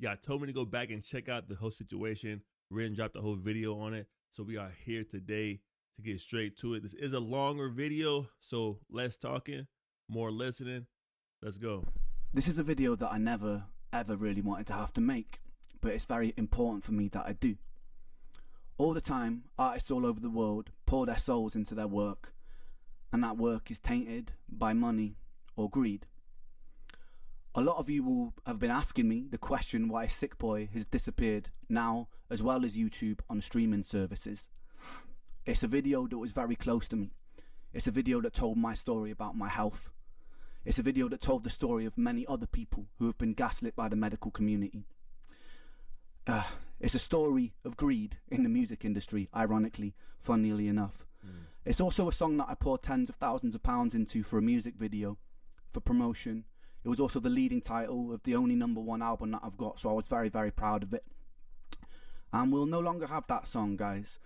Y'all told me to go back and check out the whole situation. Ren dropped a whole video on it. So we are here today to get straight to it. This is a longer video, so less talking, more listening. Let's go. This is a video that I never, ever really wanted to have to make, but it's very important for me that I do. All the time, artists all over the world pour their souls into their work, and that work is tainted by money or greed. A lot of you will have been asking me the question why Sick Boi has disappeared now, as well as YouTube on streaming services. It's a video that was very close to me. It's a video that told my story about my health. It's a video that told the story of many other people who have been gaslit by the medical community. It's a story of greed in the music industry, ironically, funnily enough. It's also a song that I poured tens of thousands of pounds into for a music video, for promotion. It was also the leading title of the only #1 album that I've got, so I was very, very proud of it. And we'll no longer have that song, guys.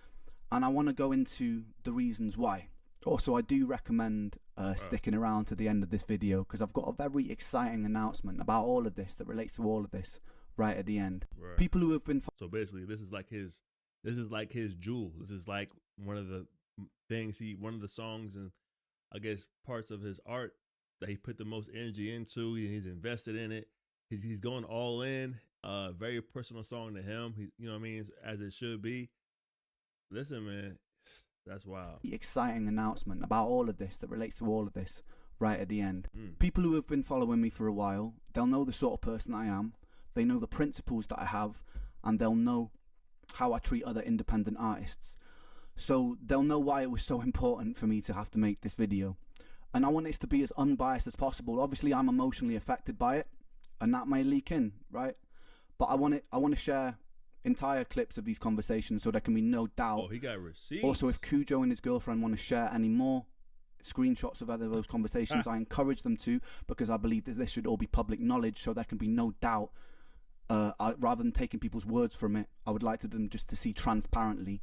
And I want to go into the reasons why. Also, I do recommend sticking around to the end of this video, because I've got a very exciting announcement about all of this that relates to all of this right at the end. Right. People who have been... So basically, this is like his jewel. This is like one of the things one of the songs and I guess parts of his art that he put the most energy into. He's invested in it. He's going all in. Very personal song to him. You know what I mean? As it should be. Listen, man, that's wild. Exciting announcement about all of this that relates to all of this right at the end. People who have been following me for a while, they'll know the sort of person I am. They know the principles that I have, and they'll know how I treat other independent artists. So they'll know why it was so important for me to have to make this video. And I want it to be as unbiased as possible. Obviously, I'm emotionally affected by it, and that may leak in, right? But I want to share entire clips of these conversations so there can be no doubt. Oh, he got receipts. Also, if Kujo and his girlfriend want to share any more screenshots of other those conversations, I encourage them to, because I believe that this should all be public knowledge, so there can be no doubt. Rather than taking people's words from it, I would like them just to see transparently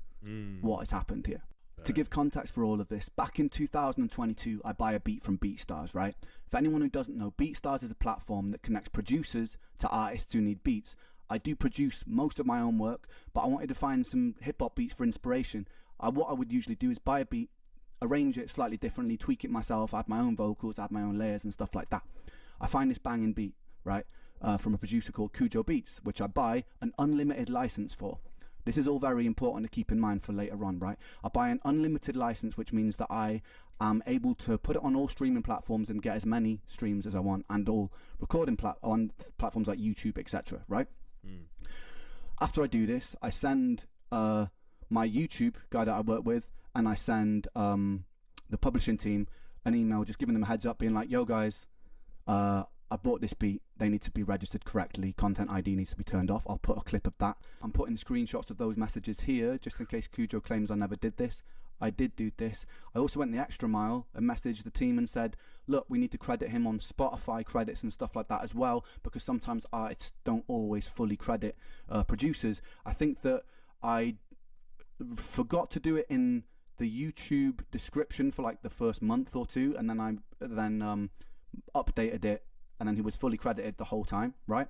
what has happened here. To give context for all of this, back in 2022, I buy a beat from BeatStars, right? For anyone who doesn't know, BeatStars is a platform that connects producers to artists who need beats. I do produce most of my own work, but I wanted to find some hip-hop beats for inspiration. What I would usually do is buy a beat, arrange it slightly differently, tweak it myself, add my own vocals, add my own layers and stuff like that. I find this banging beat, right, from a producer called KUJOBEATS, which I buy an unlimited license for. This is all very important to keep in mind for later on, right? I buy an unlimited license, which means that I am able to put it on all streaming platforms and get as many streams as I want, and all recording on platforms like YouTube, etc., right? After I do this, I send my YouTube guy that I work with, and I send the publishing team an email just giving them a heads up, being like, yo guys, I bought this beat, they need to be registered correctly, content ID needs to be turned off. I'll put a clip of that. I'm putting screenshots of those messages here, just in case Kujo claims I never did this. I did do this. I also went the extra mile and messaged the team and said, look, we need to credit him on Spotify credits and stuff like that as well, because sometimes artists don't always fully credit producers. I think that I forgot to do it in the YouTube description for like the first month or two, and then I updated it, and then he was fully credited the whole time, right?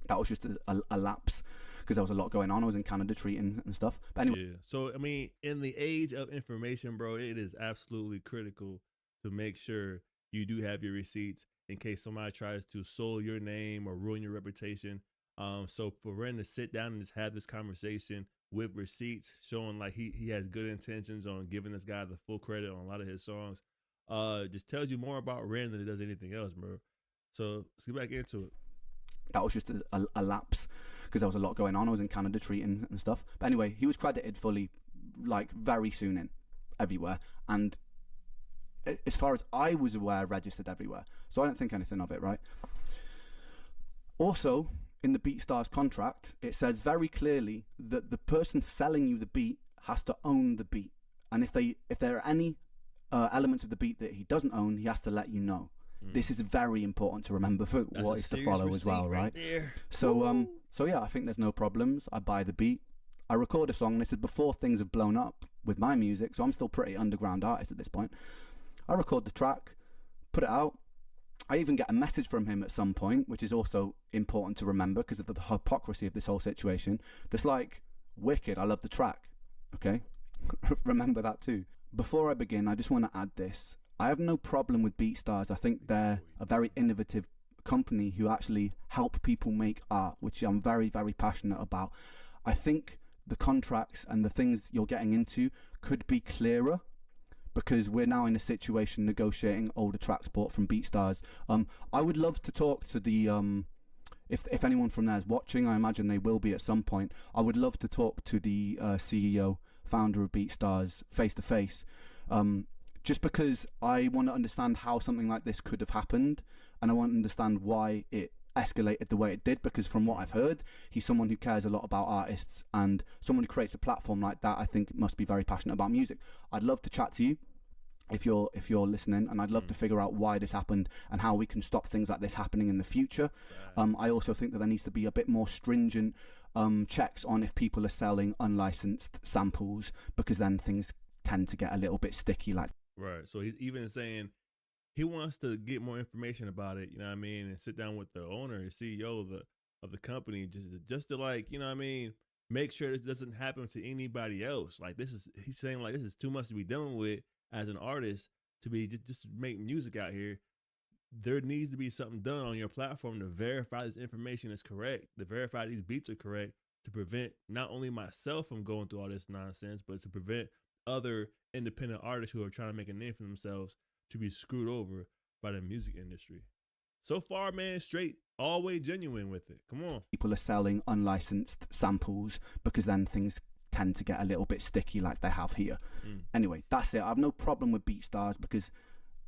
That was just a lapse, because there was a lot going on. I was in Canada treating and stuff. But anyway. Yeah. So, I mean, in the age of information, bro, it is absolutely critical to make sure you do have your receipts in case somebody tries to soil your name or ruin your reputation. So for Ren to sit down and just have this conversation with receipts, showing like he has good intentions on giving this guy the full credit on a lot of his songs, just tells you more about Ren than it does anything else, bro. So let's get back into it. That was just a lapse, because there was a lot going on. I was in Canada treating and stuff. But anyway, he was credited fully, like very soon in, everywhere. And as far as I was aware, registered everywhere. So I don't think anything of it, right? Also, in the BeatStars contract, it says very clearly that the person selling you the beat has to own the beat. And if there are any elements of the beat that he doesn't own, he has to let you know. This is very important to remember for what is to follow as well, right? So yeah, I think there's no problems. I buy the beat, I record a song. This is before things have blown up with my music, so I'm still pretty underground artist at this point. I record the track, put it out, I even get a message from him at some point, which is also important to remember because of the hypocrisy of this whole situation. That's like, wicked, I love the track. Okay? Remember that too. Before I begin, I just want to add this. I have no problem with BeatStars. I think they're a very innovative company who actually help people make art, which I'm very, very passionate about. I think the contracts and the things you're getting into could be clearer, because we're now in a situation negotiating older tracks bought from BeatStars. I would love to talk to the if anyone from there is watching, I imagine they will be at some point. I would love to talk to the CEO, founder of BeatStars, face to face, just because I want to understand how something like this could have happened, and I want to understand why it escalated the way it did, because from what I've heard, he's someone who cares a lot about artists, and someone who creates a platform like that, I think must be very passionate about music. I'd love to chat to you if you're listening, and I'd love to figure out why this happened and how we can stop things like this happening in the future. I also think that there needs to be a bit more stringent checks on if people are selling unlicensed samples, because then things tend to get a little bit sticky. Like, right. So he's even saying he wants to get more information about it, you know what I mean, and sit down with the owner, the CEO of the company, just to, like, you know what I mean, make sure this doesn't happen to anybody else. Like, he's saying, like, this is too much to be dealing with as an artist to be just make music out here. There needs to be something done on your platform to verify this information is correct, to verify these beats are correct, to prevent not only myself from going through all this nonsense, but to prevent other independent artists who are trying to make a name for themselves to be screwed over by the music industry. So far, man, straight, all way genuine with it. Come on. people are selling unlicensed samples, because then things tend to get a little bit sticky like they have here. Anyway, that's it. I have no problem with BeatStars, because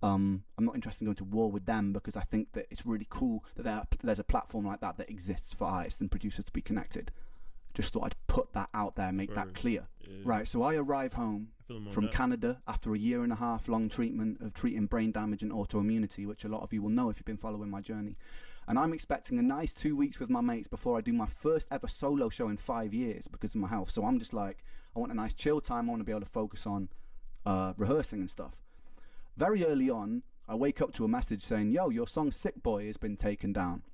I'm not interested in going to war with them, because I think that it's really cool that there's a platform like that that exists for artists and producers to be connected. Just thought I'd put that out there, make that clear. Yeah. Right, so I arrive home from Canada after a 1.5 year long treatment of treating brain damage and autoimmunity, which a lot of you will know if you've been following my journey. And I'm expecting a nice 2 weeks with my mates before I do my first ever solo show in 5 years because of my health. So I'm just like, I want a nice chill time. I want to be able to focus on rehearsing and stuff. Very early on, I wake up to a message saying, yo, your song Sick Boi has been taken down.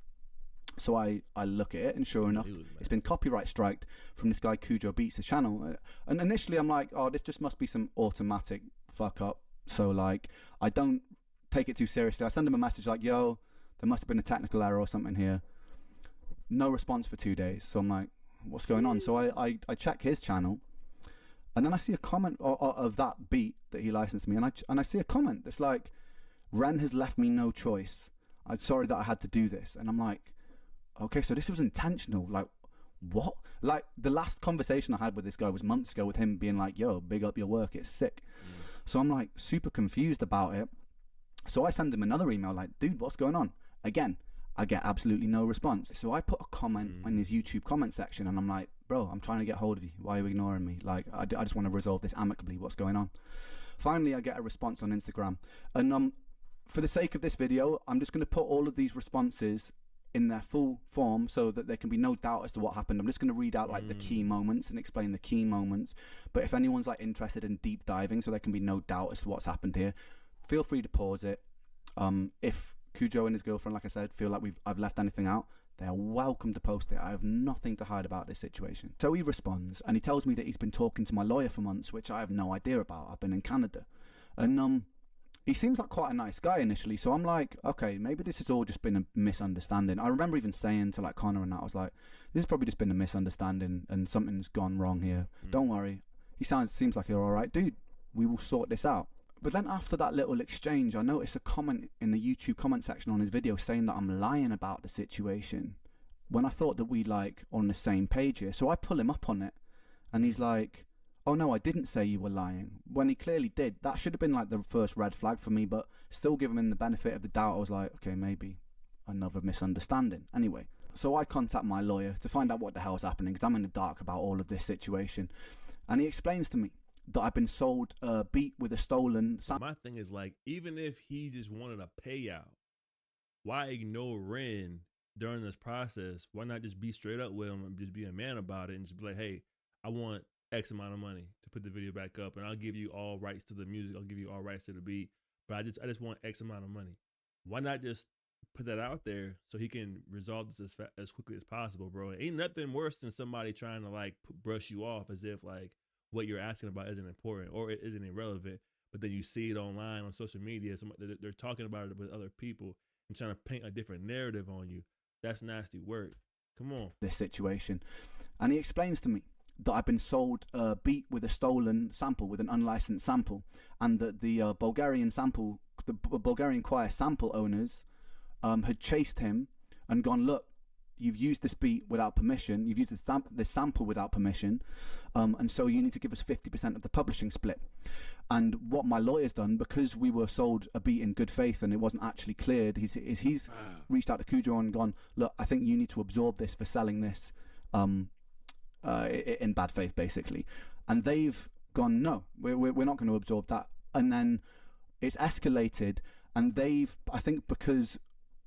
So I look at it, and sure enough, it's been copyright striked from this guy KUJOBEATS' channel. And initially I'm like, oh, this just must be some automatic fuck up. So like, I don't take it too seriously. I send him a message like, yo, there must have been a technical error or something here. No response for 2 days. So I'm like, what's going on? So I check his channel, and then I see a comment of that beat that he licensed me, and I see a comment that's like, Ren has left me no choice. I'm sorry that I had to do this. And I'm like, okay, so this was intentional. Like, what? Like, the last conversation I had with this guy was months ago, with him being like, yo, big up your work, it's sick. So I'm like super confused about it. So I send him another email like, dude, what's going on? Again, I get absolutely no response. So I put a comment in his YouTube comment section, and I'm like, bro, I'm trying to get hold of you. Why are you ignoring me? Like, I just want to resolve this amicably. What's going on? Finally, I get a response on Instagram. And for the sake of this video, I'm just going to put all of these responses in their full form so that there can be no doubt as to what happened. I'm just going to read out like the key moments and explain the key moments. But if anyone's like interested in deep diving so there can be no doubt as to what's happened here, feel free to pause it. If Kujo and his girlfriend, like I said, feel like I've left anything out, they are welcome to post it. I have nothing to hide about this situation. So he responds, and he tells me that he's been talking to my lawyer for months, which I have no idea about. I've been in Canada. And he seems like quite a nice guy initially, so I'm like, okay, maybe this has all just been a misunderstanding. I remember even saying to like Connor and that, I was like, this has probably just been a misunderstanding and something's gone wrong here. Don't worry. He seems like you're all right, dude. We will sort this out. But then after that little exchange, I noticed a comment in the YouTube comment section on his video saying that I'm lying about the situation, when I thought that we like on the same page here. So I pull him up on it, and he's like, oh no, I didn't say you were lying, when he clearly did. That should have been like the first red flag for me, but still giving him the benefit of the doubt. I was like, okay, maybe another misunderstanding. Anyway, so I contact my lawyer to find out what the hell's happening, because I'm in the dark about all of this situation. And he explains to me that I've been sold a beat with a stolen My thing is, like, even if he just wanted a payout, why ignore Ren during this process? Why not just be straight up with him and just be a man about it and just be like, hey, I want X amount of money to put the video back up, and I'll give you all rights to the music, I'll give you all rights to the beat, but I just want X amount of money. why not just put that out there so he can resolve this as quickly as possible, bro? Ain't nothing worse than somebody trying to like brush you off as if like what you're asking about isn't important or it isn't irrelevant, but then you see it online on social media. They're talking about it with other people and trying to paint a different narrative on you. That's nasty work. Come on. This situation. And he explains to me that I've been sold a beat with a stolen sample, with an unlicensed sample, and that the Bulgarian choir sample owners had chased him and gone, look, you've used this beat without permission, you've used this sample without permission, and so you need to give us 50% of the publishing split. And what my lawyer's done, because we were sold a beat in good faith and it wasn't actually cleared, he's reached out to Kujo and gone, look, I think you need to absorb this for selling this in bad faith, basically. And they've gone, no, we're not going to absorb that. And then it's escalated, and I think because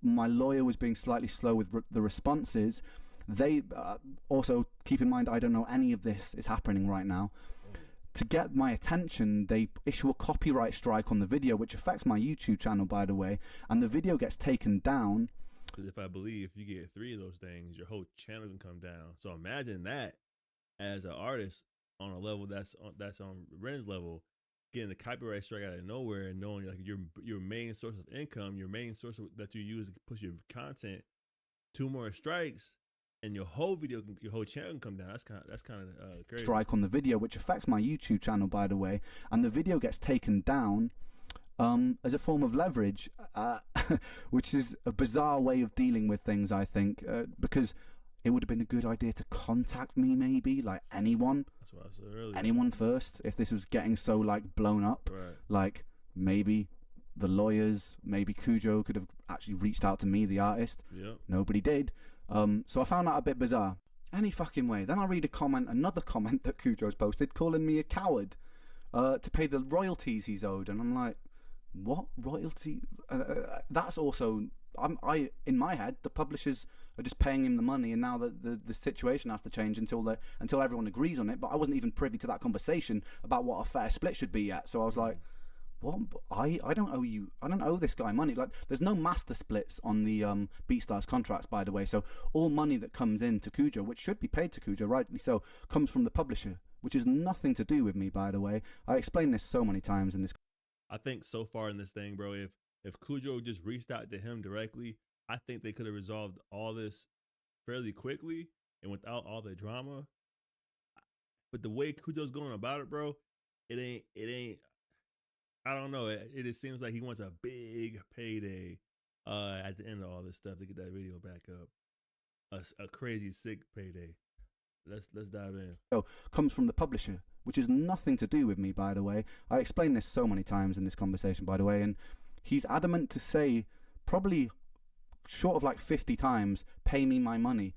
my lawyer was being slightly slow with the responses, they also, keep in mind, I don't know any of this is happening right now. To get my attention, they issue a copyright strike on the video, which affects my YouTube channel, by the way, and the video gets taken down. Because if I believe if you get 3 of those things, your whole channel can come down. So imagine that as an artist on a level that's on Ren's level, getting a copyright strike out of nowhere and knowing like your main source of income, your main source that you use to push your content, 2 more strikes, and your whole channel can come down. That's kind of crazy. Strike on the video, which affects my YouTube channel, by the way, and the video gets taken down as a form of leverage, which is a bizarre way of dealing with things, I think, because it would have been a good idea to contact me, maybe, like anyone. That's what I said earlier. Anyone first, if this was getting so like blown up. Right. Like maybe the lawyers, maybe Kujo could have actually reached out to me, the artist. Yep. Nobody did. So I found that a bit bizarre. Any fucking way. Then I read another comment that Kujo's posted, calling me a coward to pay the royalties he's owed, and I'm like, what royalty? That's also, in my head, the publishers are just paying him the money, and now the situation has to change until everyone agrees on it. But I wasn't even privy to that conversation about what a fair split should be yet. So I was like, what? I don't owe you. I don't owe this guy money. Like, there's no master splits on the BeatStars contracts, by the way. So all money that comes in to Kujo, which should be paid to Kujo, rightly so, comes from the publisher, which is nothing to do with me, by the way. I explained this so many times in this. I think so far in this thing, bro, if Kujo just reached out to him directly, I think they could have resolved all this fairly quickly and without all the drama. But the way Kujo's going about it, bro, it ain't. I don't know. It just seems like he wants a big payday at the end of all this stuff to get that video back up. A crazy sick payday. Let's dive in. So comes from the publisher, which is nothing to do with me, by the way. I explained this so many times in this conversation, by the way, and he's adamant to say, probably short of like 50 times, pay me my money.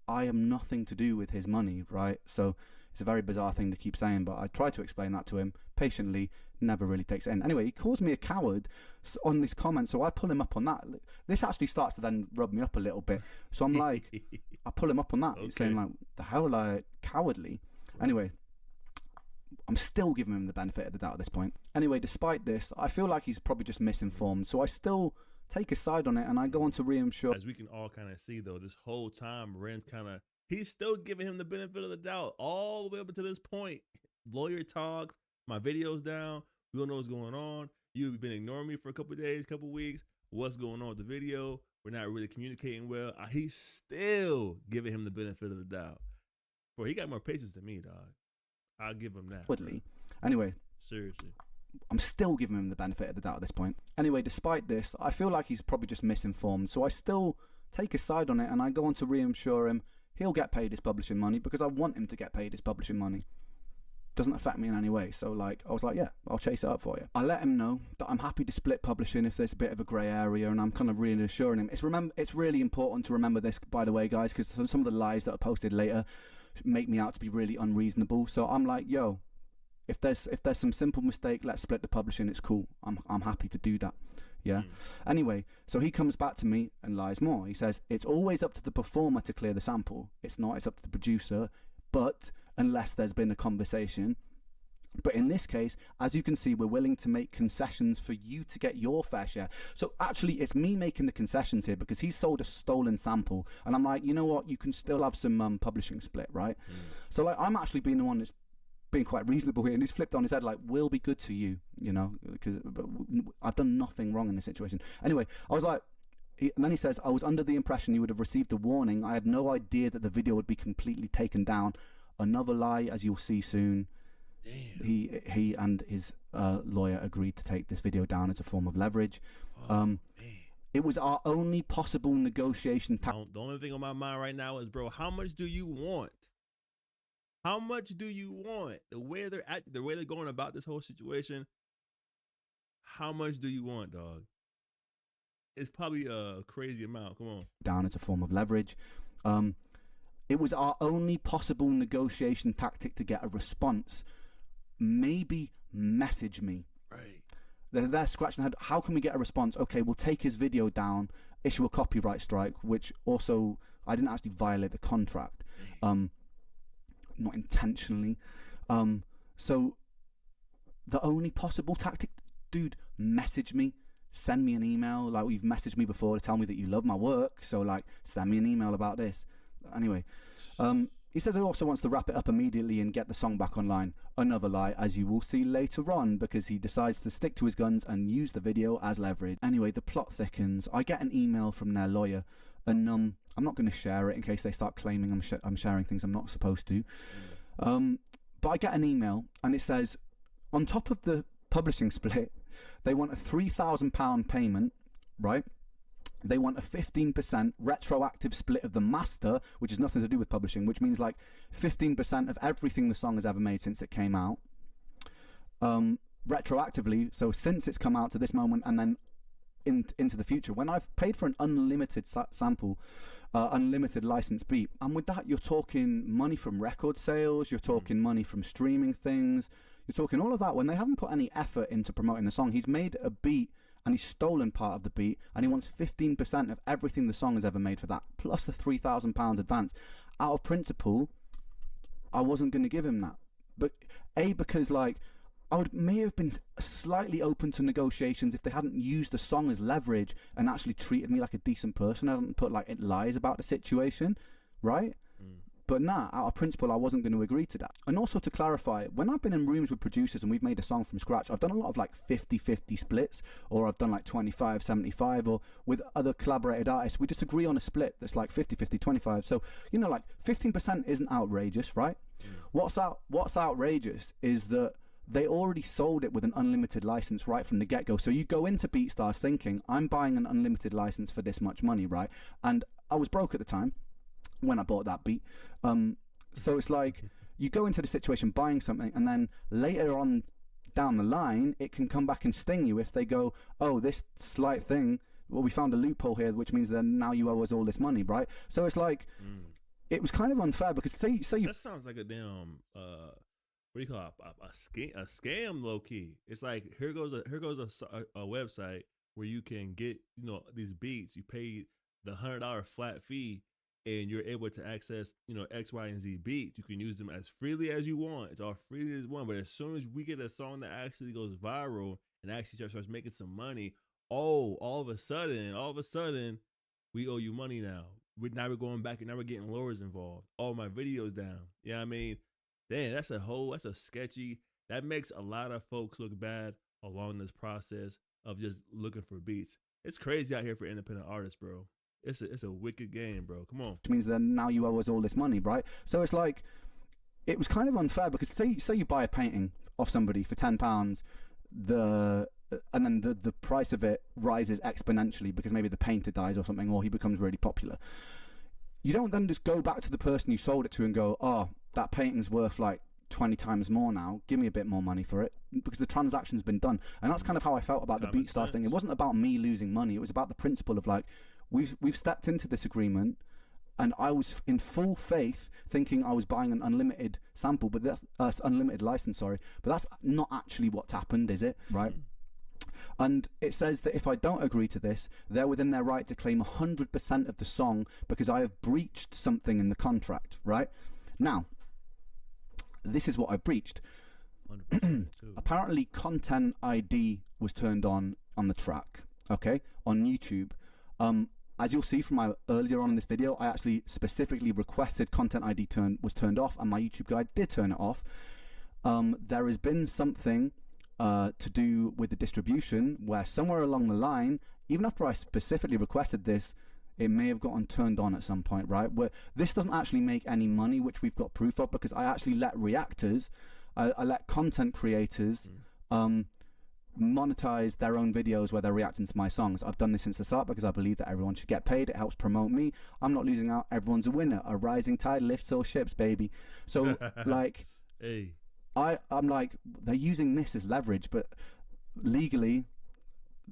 I am nothing to do with his money, right? So it's a very bizarre thing to keep saying, but I try to explain that to him patiently. Never really takes it in. Anyway, he calls me a coward on this comment, so I pull him up on that. This actually starts to then rub me up a little bit. So I'm like, I pull him up on that. Okay. He's saying like, the hell, like, cowardly. Anyway, I'm still giving him the benefit of the doubt at this point. Anyway, despite this, I feel like he's probably just misinformed, so I still take his side on it, and I go on to reassure. As we can all kind of see, though, this whole time, Ren's he's still giving him the benefit of the doubt all the way up until this point. Lawyer talks, my video's down, we don't know what's going on. You've been ignoring me for a couple of days, couple of weeks. What's going on with the video? We're not really communicating well. He's still giving him the benefit of the doubt. Boy, he got more patience than me, dog. I'll give him that. Anyway. Seriously. I'm still giving him the benefit of the doubt at this point. Anyway, despite this, I feel like he's probably just misinformed, so I still take his side on it, and I go on to reassure him he'll get paid his publishing money because I want him to get paid his publishing money. Doesn't affect me in any way. So like, I was like, yeah, I'll chase it up for you. I let him know that I'm happy to split publishing if there's a bit of a grey area, and I'm kind of reassuring him. It's really important to remember this, by the way, guys, because some of the lies that are posted later make me out to be really unreasonable. So I'm like, yo, if there's some simple mistake, let's split the publishing. It's cool. I'm happy to do that. Yeah. Anyway, so he comes back to me and lies more. He says it's always up to the performer to clear the sample. It's not. It's up to the producer. But unless there's been a conversation, But in this case, as you can see, we're willing to make concessions for you to get your fair share. So actually, it's me making the concessions here because he sold a stolen sample. And I'm like, you know what? You can still have some publishing split, right? So like, I'm actually being the one that's being quite reasonable here. And he's flipped on his head like, we'll be good to you, you know, because I've done nothing wrong in this situation. Anyway, I was like, and then he says, I was under the impression you would have received a warning. I had no idea that the video would be completely taken down. Another lie, as you'll see soon. Damn. He and his lawyer agreed to take this video down as a form of leverage. It was our only possible negotiation tactic. The only thing on my mind right now is, bro, how much do you want? How much do you want? The way they're going about this whole situation, how much do you want, dog? It's probably a crazy amount. Come on. Down as a form of leverage. It was our only possible negotiation tactic to get a response. Maybe message me. Right. They're scratching their head. How can we get a response? Okay, we'll take his video down, issue a copyright strike, which also, I didn't actually violate the contract. Not intentionally. So the only possible tactic, dude, message me. Send me an email. Like, you've messaged me before to tell me that you love my work. So, like, send me an email about this. Anyway, he says he also wants to wrap it up immediately and get the song back online. Another lie, as you will see later on, because he decides to stick to his guns and use the video as leverage. Anyway, the plot thickens. I get an email from their lawyer, and I'm not going to share it in case they start claiming I'm sharing things I'm not supposed to. But I get an email, and it says, on top of the publishing split, they want a £3,000 payment, right? They want a 15% retroactive split of the master, which has nothing to do with publishing, which means like 15% of everything the song has ever made since it came out. Retroactively, so since it's come out to this moment and then into the future, when I've paid for an unlimited sample, unlimited license beat, and with that you're talking money from record sales, you're talking money from streaming things, you're talking all of that when they haven't put any effort into promoting the song. He's made a beat and he's stolen part of the beat, and he wants 15% of everything the song has ever made for that, plus the £3,000 advance. Out of principle, I wasn't going to give him that. But because like, may have been slightly open to negotiations if they hadn't used the song as leverage and actually treated me like a decent person. I hadn't put like lies about the situation, right? But nah, out of principle, I wasn't going to agree to that. And also to clarify, when I've been in rooms with producers and we've made a song from scratch, I've done a lot of like 50-50 splits, or I've done like 25-75, or with other collaborated artists, we just agree on a split that's like 50-50, 25. So, you know, like 15% isn't outrageous, right? What's outrageous is that they already sold it with an unlimited license right from the get-go. So you go into BeatStars thinking, I'm buying an unlimited license for this much money, right? And I was broke at the time when I bought that beat. So it's like, you go into the situation buying something, and then later on down the line, it can come back and sting you if they go, oh, this slight thing, well, we found a loophole here, which means then now you owe us all this money, right? So it's like, it was kind of unfair, because say you... That sounds like a damn... what do you call it? A scam, low key. It's like, here goes a website where you can get, you know, these beats. You pay the $100 flat fee, and you're able to access, you know, X, Y, and Z beats. You can use them as freely as you want. It's all freely as you want. But as soon as we get a song that actually goes viral and actually starts making some money, all of a sudden, we owe you money now. Now we're going back and now we're getting lawyers involved. All my videos down. You know what I mean? Damn, that's a sketchy, that makes a lot of folks look bad along this process of just looking for beats. It's crazy out here for independent artists, bro. It's a wicked game, bro. Come on. Which means then now you owe us all this money, right? So it's like, it was kind of unfair, because say you buy a painting off somebody for £10, and then the price of it rises exponentially because maybe the painter dies or something, or he becomes really popular. You don't then just go back to the person you sold it to and go, oh, that painting's worth like 20 times more now, give me a bit more money for it, because the transaction's been done. And that's kind of how I felt about the BeatStars thing. It wasn't about me losing money, it was about the principle of like, we've stepped into this agreement, and I was in full faith thinking I was buying an unlimited sample, but that's unlimited license, sorry, but that's not actually what's happened, is it? Right? And it says that if I don't agree to this, they're within their right to claim 100% of the song because I have breached something in the contract, right? Now, this is what I breached. 100% too. Apparently, content ID was turned on the track, okay, on YouTube. As you'll see from my earlier on in this video, I actually specifically requested content ID was turned off, and my YouTube guide did turn it off. There has been something to do with the distribution where somewhere along the line, even after I specifically requested this, it may have gotten turned on at some point, right? Where this doesn't actually make any money, which we've got proof of, because I actually let reactors, I let content creators monetize their own videos where they're reacting to my songs. I've done this since the start because I believe that everyone should get paid. It helps promote me. I'm not losing out. Everyone's a winner. A rising tide lifts all ships, baby. So like, hey, I'm like, they're using this as leverage, but legally,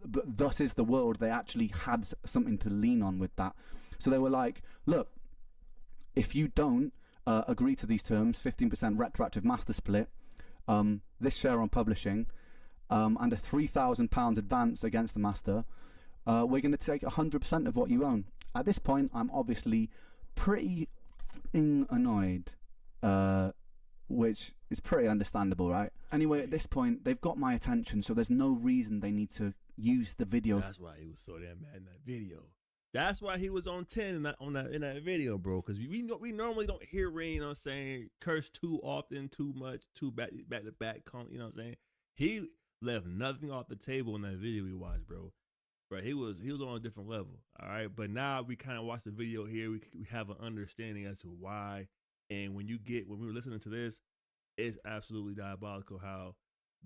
but thus is the world. They actually had something to lean on with that. So they were like, look, if you don't agree to these terms, 15% retroactive master split, this share on publishing, and a £3,000 advance against the master, we're going to take 100% of what you own. At this point, I'm obviously pretty annoyed, which is pretty understandable, right? Anyway, at this point, they've got my attention, so there's no reason they need to use the video. That's why he was so damn mad in that video. That's why he was on 10 in that video, bro. Because we normally don't hear Ren, you know what I'm saying, curse too often, too much, too back to back, you know what I'm saying? He left nothing off the table in that video we watched, bro. But he was on a different level, all right? But now we kind of watch the video here. We have an understanding as to why. And when we were listening to this, it's absolutely diabolical how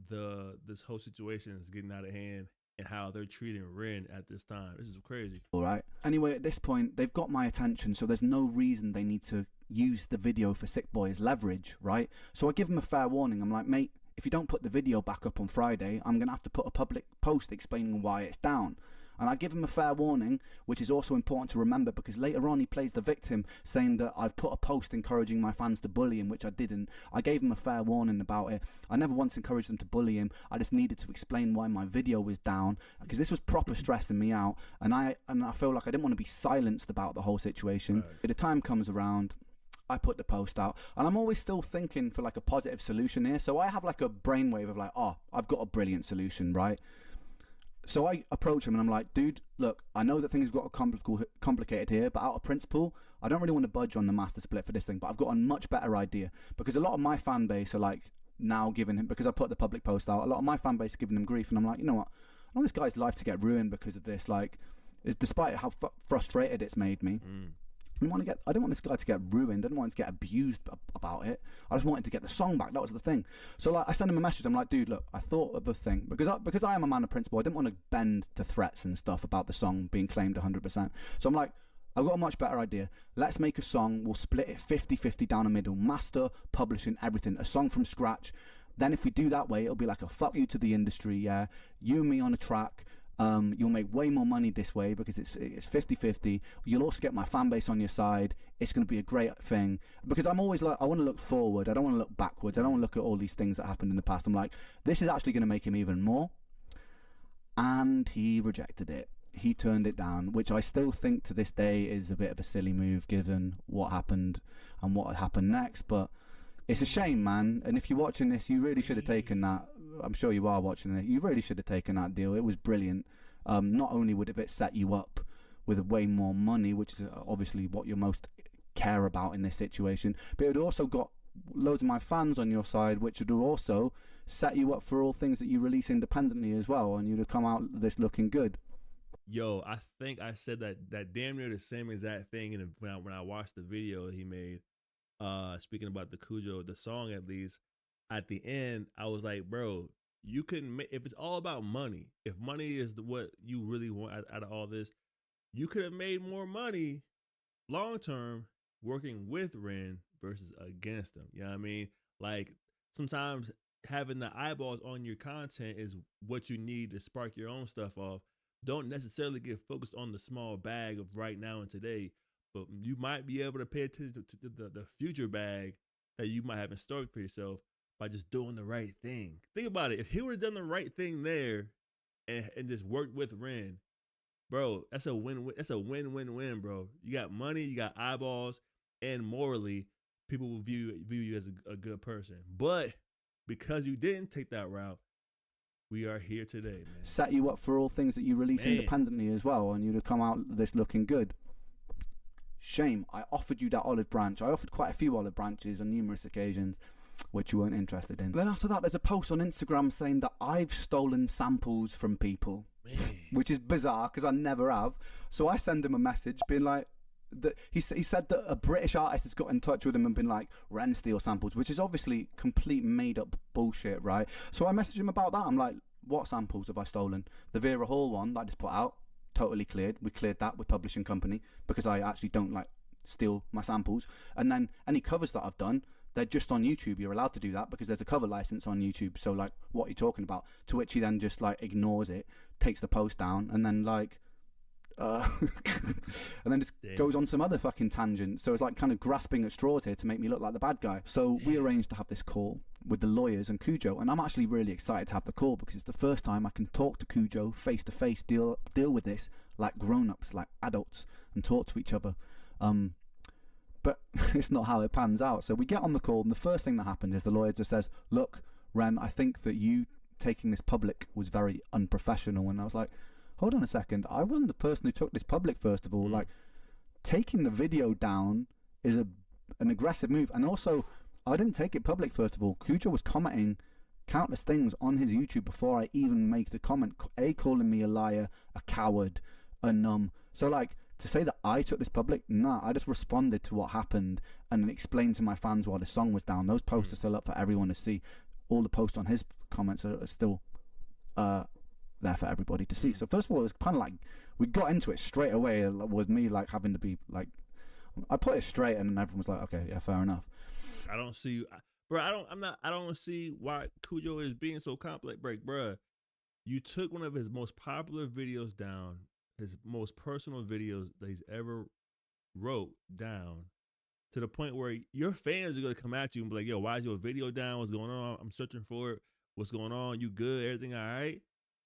this whole situation is getting out of hand and how they're treating Ren at this time. This is crazy. All right. Anyway, at this point, they've got my attention, so there's no reason they need to use the video for Sick Boi as leverage, right? So I give them a fair warning. I'm like, mate, if you don't put the video back up on Friday, I'm going to have to put a public post explaining why it's down. And I give him a fair warning, which is also important to remember, because later on he plays the victim, saying that I've put a post encouraging my fans to bully him, which I didn't. I gave him a fair warning about it. I never once encouraged them to bully him. I just needed to explain why my video was down, because this was proper stressing me out, and I feel like I didn't want to be silenced about the whole situation. Right. The time comes around, I put the post out, and I'm always still thinking for like a positive solution here. So I have like a brainwave of like, oh, I've got a brilliant solution, right? So I approach him and I'm like, dude, look, I know that things got complicated here, but out of principle, I don't really want to budge on the master split for this thing, but I've got a much better idea, because a lot of my fan base are like now giving him, because I put the public post out, a lot of my fan base are giving him grief, and I'm like, you know what, I want this guy's life to get ruined because of this, like, despite how frustrated it's made me. I don't want this guy to get ruined. I don't want him to get abused about it. I just wanted to get the song back. That was the thing. So like, I sent him a message. I'm like, dude, look, I thought of a thing, because I am a man of principle. I didn't want to bend to threats and stuff about the song being claimed 100%. So I'm like, I've got a much better idea. Let's make a song. We'll split it 50-50 down the middle. Master, publishing, everything. A song from scratch. Then if we do that way, it'll be like a fuck you to the industry. Yeah, you and me on a track. You'll make way more money this way because it's 50-50. You'll also get my fan base on your side. It's going to be a great thing, because I'm always like, I want to look forward. I don't want to look backwards. I don't want to look at all these things that happened in the past. I'm like, this is actually going to make him even more. And he rejected it. He turned it down, which I still think to this day is a bit of a silly move given what happened and what happened next. But it's a shame, man. And if you're watching this, you really should have taken that. I'm sure you are watching it. You really should have taken that deal. It was brilliant. Not only would it set you up with way more money, which is obviously what you most care about in this situation, but it would also got loads of my fans on your side, which would also set you up for all things that you release independently as well, and you'd have come out this looking good. Yo, I think I said that damn near the same exact thing when I watched the video he made. Speaking about the Kujo, the song, at least at the end, I was like, bro, you couldn't make, if it's all about money, if money is what you really want out of all this, you could have made more money long term working with Ren versus against him. You know what I mean? Like, sometimes having the eyeballs on your content is what you need to spark your own stuff off. Don't necessarily get focused on the small bag of right now and today, but you might be able to pay attention to the future bag that you might have in store for yourself by just doing the right thing. Think about it. If he would have done the right thing there and just worked with Ren, bro, that's a win-win. That's a win-win-win, bro. You got money, you got eyeballs, and morally, people will view you as a good person. But because you didn't take that route, we are here today, man. Set you up for all things that you release independently as well, and you'd have come out this looking good. Shame. I offered you that olive branch. I offered quite a few olive branches on numerous occasions, which you weren't interested in. Then after that, there's a post on Instagram saying that I've stolen samples from people, which is bizarre because I never have. So I send him a message being like, he said that a British artist has got in touch with him and been like, Ren steal samples, which is obviously complete made up bullshit, right? So I messaged him about that. I'm like, what samples have I stolen? The Vera Hall one that I just put out, totally cleared. We cleared that with publishing company because I actually don't like steal my samples. And then any covers that I've done, they're just on YouTube. You're allowed to do that because there's a cover license on YouTube. So like, what are you talking about? To which he then just like ignores it, takes the post down, and then like and then just goes on some other fucking tangent. So it's like kind of grasping at straws here to make me look like the bad guy. So we arranged to have this call with the lawyers and Kujo, and I'm actually really excited to have the call because it's the first time I can talk to Kujo face to face, deal with this like grown-ups, like adults, and talk to each other. But it's not how it pans out. So we get on the call, and the first thing that happens is the lawyer just says, look, Ren, I think that you taking this public was very unprofessional. And I was like, hold on a second, I wasn't the person who took this public, first of all. Like, taking the video down is an aggressive move. And also, I didn't take it public, first of all. Kujo was commenting countless things on his YouTube before I even make the comment, calling me a liar, a coward, a numb. So, like, to say that I took this public, nah, I just responded to what happened and then explained to my fans while the song was down. Those posts are still up for everyone to see. All the posts on his comments are still there for everybody to see. So first of all, it was kind of like we got into it straight away with me like having to be like, I put it straight, and then everyone was like, okay, yeah, fair enough. I don't see, bro. I don't see why Kujo is being so complex, bro. You took one of his most popular videos down, his most personal videos that he's ever wrote down, to the point where your fans are gonna come at you and be like, yo, why is your video down? What's going on? I'm searching for it. What's going on? You good? Everything all right?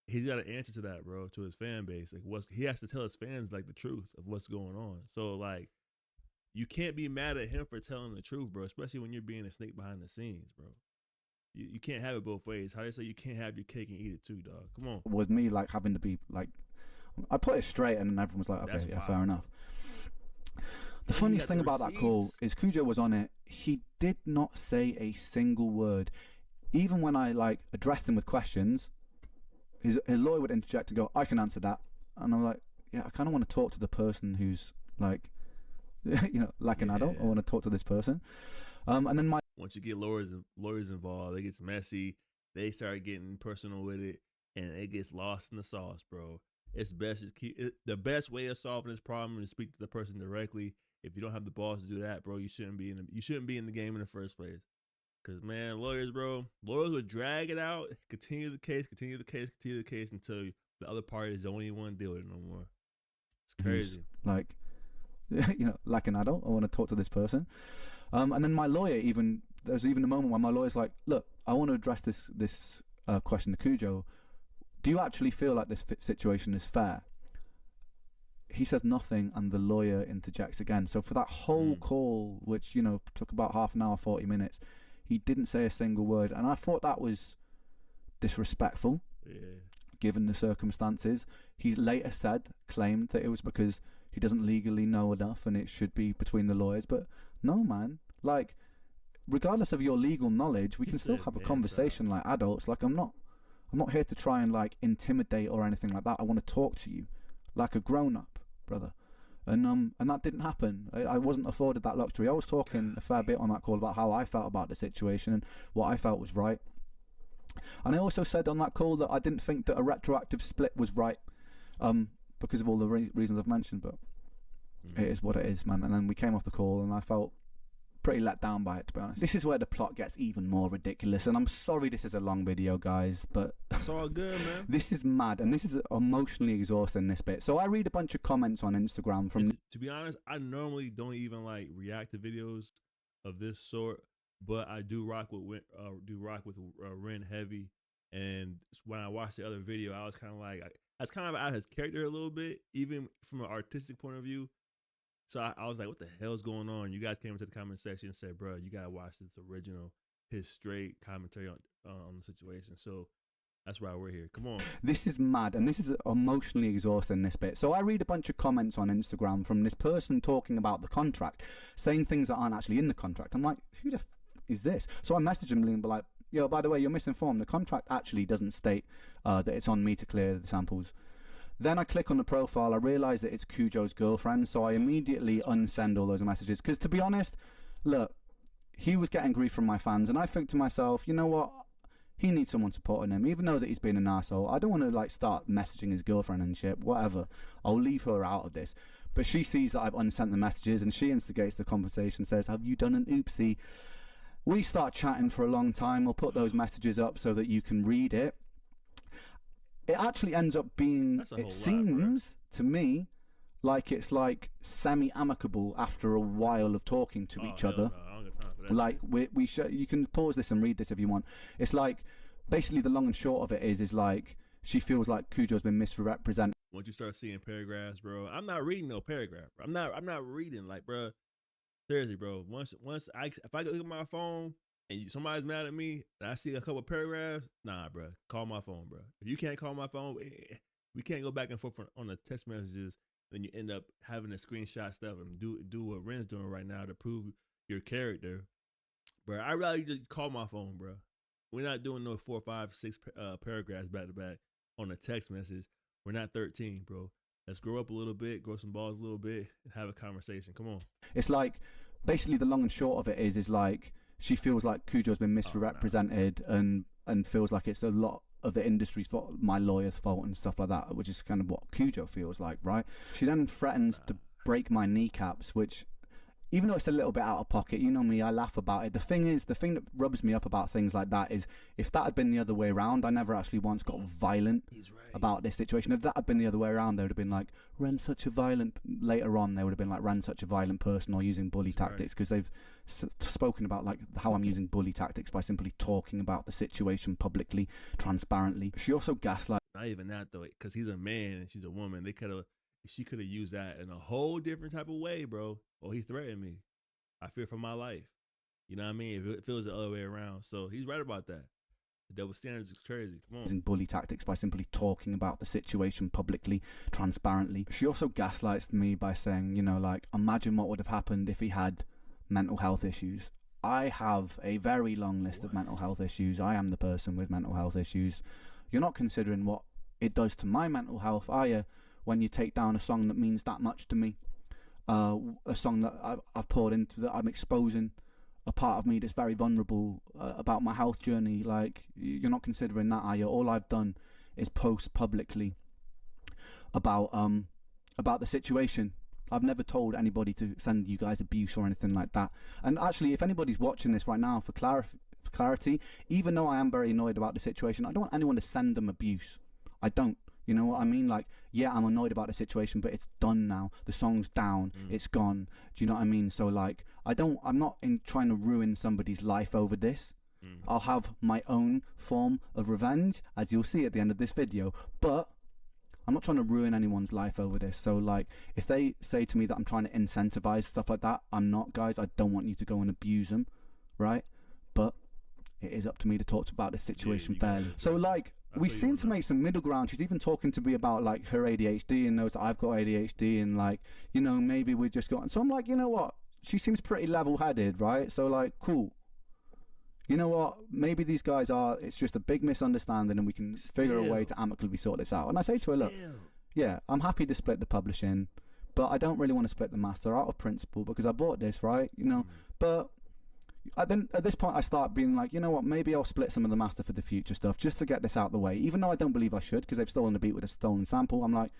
He's got an answer to that, bro, to his fan base. Like, he has to tell his fans like the truth of what's going on. So like, you can't be mad at him for telling the truth, bro, especially when you're being a snake behind the scenes, bro. You can't have it both ways. How they say you can't have your cake and eat it too, dog. Come on. With me like having to be like, I put it straight, and then everyone was like, okay, that's yeah, fair enough. The funniest thing about that call is Kujo was on it. He did not say a single word. Even when I like addressed him with questions, his lawyer would interject and go, I can answer that. And I'm like, yeah, I kind of want to talk to the person who's like, you know, like an adult. I want to talk to this person. And then once you get lawyers involved, it gets messy. They start getting personal with it, and it gets lost in the sauce, bro. It's best to the best way of solving this problem is to speak to the person directly. If you don't have the balls to do that, bro, you shouldn't be in the game in the first place. Cause man, lawyers would drag it out, continue the case until the other party is the only one deal with it no more. It's crazy. Like, you know, like an adult, I want to talk to this person. And then my lawyer there's even a moment where my lawyer's like, look, I want to address this question to Kujo. Do you actually feel like this situation is fair? He says nothing, and the lawyer interjects again. So for that whole call, which, you know, took about half an hour, 40 minutes, he didn't say a single word. And I thought that was disrespectful, given the circumstances. He later claimed that it was because he doesn't legally know enough and it should be between the lawyers. But no, man, like, regardless of your legal knowledge, we can still have a conversation like adults. Like, I'm not here to try and like intimidate or anything like that. I want to talk to you like a grown-up, brother. And that didn't happen. I wasn't afforded that luxury. I was talking a fair bit on that call about how I felt about the situation and what I felt was right. And I also said on that call that I didn't think that a retroactive split was right, because of all the reasons I've mentioned. But it is what it is, man. And then we came off the call, and I felt pretty let down by it, to be honest. This is where the plot gets even more ridiculous, and I'm sorry this is a long video, guys, but it's all good, man. This is mad, and this is emotionally exhausting, this bit. So I read a bunch of comments on Instagram from... To be honest, I normally don't even like react to videos of this sort, but I do rock with Ren heavy. And when I watched the other video, I was kind of like, I was kind of out of his character a little bit, even from an artistic point of view. So I was like, what the hell's going on? You guys came into the comment section and said, bro, you got to watch this original. his straight commentary on the situation. So that's why we're here. Come on. This is mad, and this is emotionally exhausting, this bit. So I read a bunch of comments on Instagram from this person talking about the contract, saying things that aren't actually in the contract. I'm like, who the f is this? So I messaged him and be like, yo, by the way, you're misinformed. The contract actually doesn't state that it's on me to clear the samples. Then I click on the profile. I realise that it's Kujo's girlfriend, so I immediately unsend all those messages. Because to be honest, look, he was getting grief from my fans, and I think to myself, you know what? He needs someone supporting him, even though that he's been an asshole. I don't want to like start messaging his girlfriend and shit. Whatever. I'll leave her out of this. But she sees that I've unsent the messages, and she instigates the conversation. Says, "Have you done an oopsie?" We start chatting for a long time. We'll put those messages up so that you can read it. It actually ends up being, it seems to me, like it's like semi-amicable after a while of talking to each other. No, I don't got time for that. Like you can pause this and read this if you want. It's like basically the long and short of it is like she feels like Kujo's been misrepresented. Once you start seeing paragraphs, bro, I'm not reading no paragraph. I'm not reading, like, bro. Seriously, bro. If I look at my phone and somebody's mad at me and I see a couple of paragraphs, nah, bro, call my phone, bro. If you can't call my phone, we can't go back and forth on the text messages. Then you end up having to screenshot stuff and do what Ren's doing right now to prove your character, bro. I'd rather you just call my phone, bro. We're not doing no 4, 5, 6 paragraphs back to back on a text message. We're not 13, bro. Let's grow up a little bit, grow some balls a little bit, and have a conversation. Come on. It's like basically the long and short of it is like she feels like Kujo's been misrepresented and feels like it's a lot of the industry's fault, my lawyer's fault and stuff like that, which is kind of what Kujo feels like, right? She then threatens to break my kneecaps, which, even though it's a little bit out of pocket, you know me, I laugh about it. The thing that rubs me up about things like that is if that had been the other way around, I never actually once got violent about this situation. If that had been the other way around, they would have been like, Ren's such a violent, later on they would have been like, Ren's such a violent person or using bully tactics, because they've spoken about like how I'm using bully tactics by simply talking about the situation publicly, transparently. She also gaslights. Not even that though, because he's a man and she's a woman. She could have used that in a whole different type of way, bro. Oh, he threatened me. I fear for my life. You know what I mean? It feels the other way around. So he's right about that. The double standards is crazy. Come on. Using bully tactics by simply talking about the situation publicly, transparently. She also gaslights me by saying, you know, like, imagine what would have happened if he had mental health issues. I have a very long list of mental health issues. I am the person with mental health issues. You're not considering what it does to my mental health, are you? When you take down a song that means that much to me, a song that I've poured into, that I'm exposing a part of me that's very vulnerable about my health journey. Like, you're not considering that, are you? All I've done is post publicly about the situation. I've never told anybody to send you guys abuse or anything like that. And actually, if anybody's watching this right now, for clarity, even though I am very annoyed about the situation, I don't want anyone to send them abuse. I don't. You know what I mean? Like, yeah, I'm annoyed about the situation, but it's done now. The song's down. It's gone. Do you know what I mean? So, like, I'm not trying to ruin somebody's life over this. I'll have my own form of revenge, as you'll see at the end of this video. But I'm not trying to ruin anyone's life over this. So, like, if they say to me that I'm trying to incentivize stuff like that, I'm not, guys. I don't want you to go and abuse them, right? But it is up to me to talk about this situation fairly. So, like, we seem to make some middle ground. She's even talking to me about like her ADHD and knows that I've got ADHD and like, you know, maybe we just got. So I'm like, you know what? She seems pretty level-headed, right? So like, cool. You know what? Maybe these guys it's just a big misunderstanding and we can figure a way to amicably sort this out. And I say to her, look, yeah, I'm happy to split the publishing, but I don't really want to split the master out of principle because I bought this, right? You know, but then at this point I start being like, you know what, maybe I'll split some of the master for the future stuff just to get this out of the way, even though I don't believe I should because they've stolen the beat with a stolen sample. I'm like,